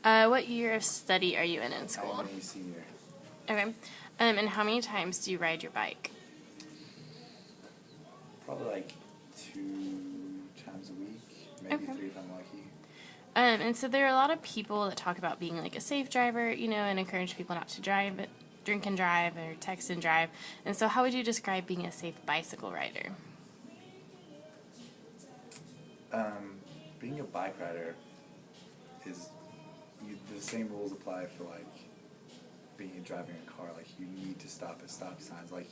What year of study are you in school? I'm a senior. Okay. And how many times do you ride your bike? Probably like 2 times a week, maybe Okay. 3 if I'm lucky. And so there are a lot of people that talk about being like a safe driver, and encourage people not to drink and drive, or text and drive. And so how would you describe being a safe bicycle rider? Being a bike rider is the same rules apply for like driving a car. Like you need to stop at stop signs. Like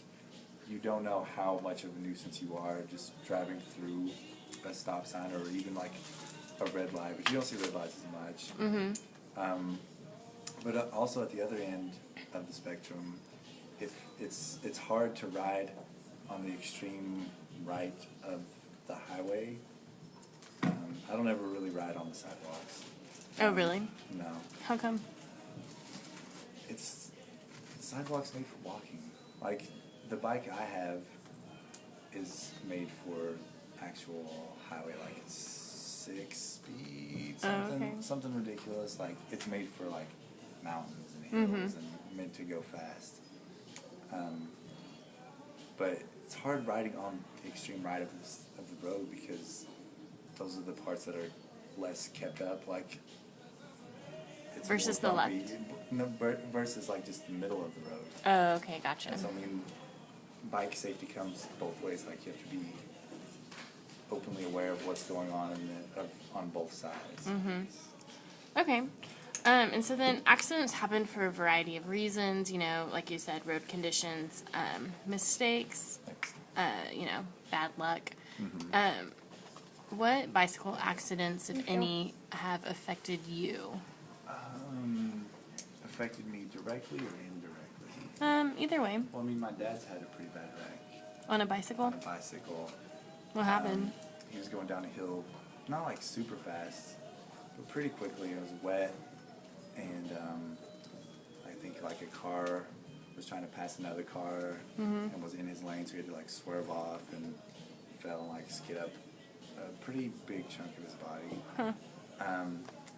you don't know how much of a nuisance you are just driving through a stop sign or even like a red light. But you don't see red lights as much. But also at the other end of the spectrum, if it's hard to ride on the extreme right of the highway. I don't ever really ride on the sidewalks. Oh, really? No. How come? It's sidewalks made for walking. Like the bike I have is made for actual highway. Like it's 6 speed, something ridiculous. Like it's made for like mountains and hills and meant to go fast. But it's hard riding on the extreme right of the road because those are the parts that are less kept up. Like it's Versus more the bumpy. left. No, versus like just the middle of the road. Oh, okay, gotcha. And so I mean, bike safety comes both ways. Like you have to be openly aware of what's going on on both sides. Okay. And so then accidents happen for a variety of reasons, like you said, road conditions, mistakes, Thanks. bad luck. What bicycle accidents, if any, have affected you? Affected me directly or indirectly? Either way. Well, I mean, my dad's had a pretty bad wreck On a bicycle? on a bicycle. What happened? He was going down a hill, not like super fast, but pretty quickly. It was wet, and I think like a car was trying to pass another car and was in his lane, so he had to like swerve off and fell and like skid up a pretty big chunk of his body.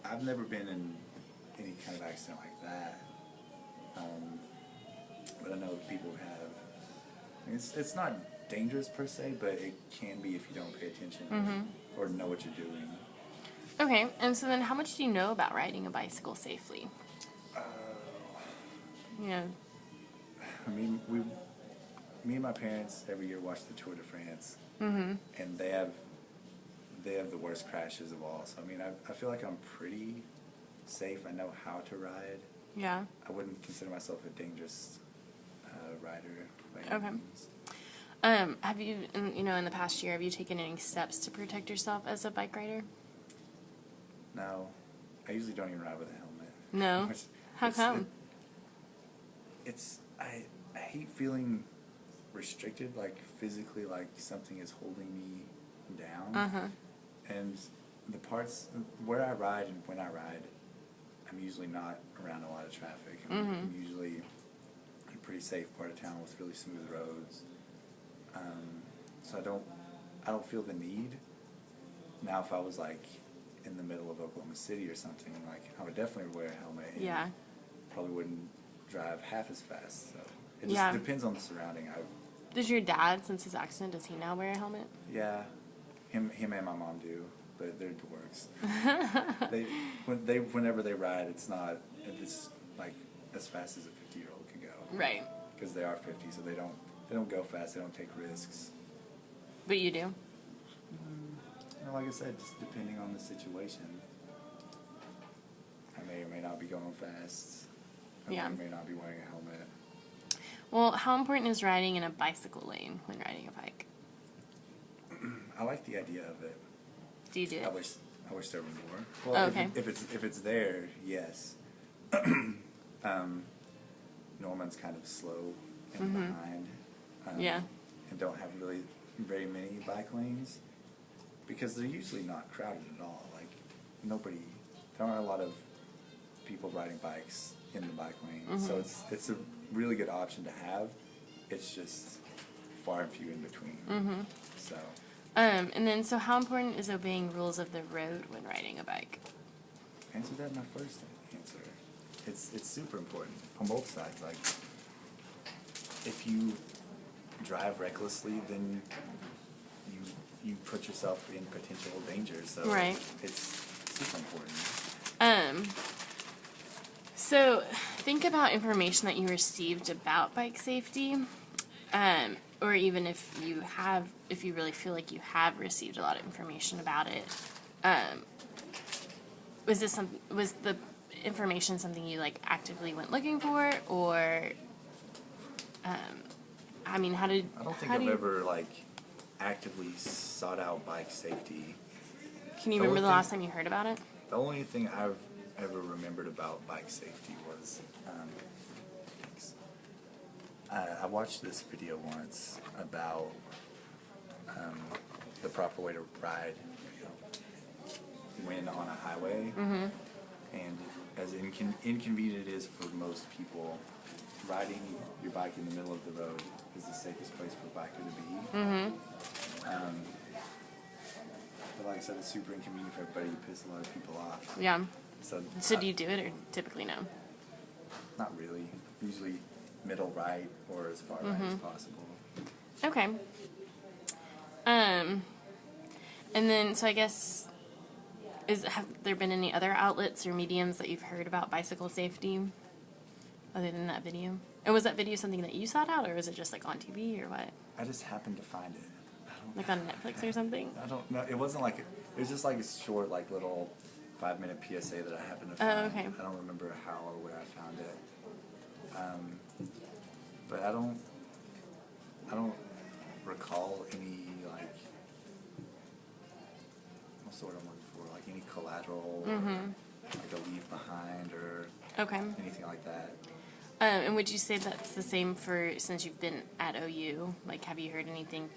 I've never been in any kind of accident like that, but I know people have. I mean, it's not dangerous per se, but it can be if you don't pay attention or know what you're doing. Okay, and so then how much do you know about riding a bicycle safely? I mean, me and my parents every year watch the Tour de France, and they have the worst crashes of all. So I mean, I feel like I'm pretty safe. I know how to ride. Yeah. I wouldn't consider myself a dangerous rider by any Okay. means. Have you, in the past year, have you taken any steps to protect yourself as a bike rider? No, I usually don't even ride with a helmet. No? Which- How come? I hate feeling restricted, like physically, like something is holding me down. And the parts where I ride and when I ride, I'm usually not around a lot of traffic. I'm usually in a pretty safe part of town with really smooth roads. So I don't feel the need. Now, if I was like in the middle of Oklahoma City or something, like I would definitely wear a helmet. And Yeah. probably wouldn't drive half as fast. So it just Yeah. depends on the surrounding. Does your dad, since his accident, does he now wear a helmet? Yeah, him and my mom do, but they're dorks. Whenever they ride, it's like as fast as a 50-year-old can go. Right. Because they are 50, so they don't go fast. They don't take risks. But you do? Like I said, just depending on the situation, I may or may not be going fast. I Yeah. may or may not be wearing a helmet. Well, how important is riding in a bicycle lane when riding a bike? I like the idea of it. Do you do I it? wish there were more. Well, Okay. if it's there, yes. Norman's kind of slow and behind. Yeah. And don't have really very many bike lanes because they're usually not crowded at all. Like there aren't a lot of people riding bikes in the bike lane, so it's a really good option to have. It's just far and few in between. So. And then, so how important is obeying rules of the road when riding a bike? answered that in my first answer. It's super important on both sides. Like, if you drive recklessly, then you put yourself in potential danger. So Right. it's super important. So think about information that you received about bike safety, or even if you really feel like you have received a lot of information about it. Was the information something you like actively went looking for, or I mean, how did I don't think how I've do you, ever like actively sought out bike safety. can you the remember only the thing- last time you heard about it? The only thing I've ever remembered about bike safety was I watched this video once about the proper way to ride when on a highway, and as inconvenient it is for most people, riding your bike in the middle of the road is the safest place for a biker to be. But like I said, it's super inconvenient for everybody. You piss a lot of people off. Yeah. So Do you do it, or typically no? not really. Usually middle right or as far right as possible. Okay. And then, so I guess, have there been any other outlets or mediums that you've heard about bicycle safety other than that video? And was that video something that you sought out, or was it just like on TV or what? I just happened to find it. Like on Netflix or something? I don't know. It wasn't like it was just like a short, like little 5-minute PSA that I happened to find. Oh, okay. I don't remember how or where I found it. But I don't recall any like what's the word I'm looking for? Like any collateral, or, like a leave behind or Okay. anything like that. And would you say that's the same for since you've been at OU? Like, have you heard anything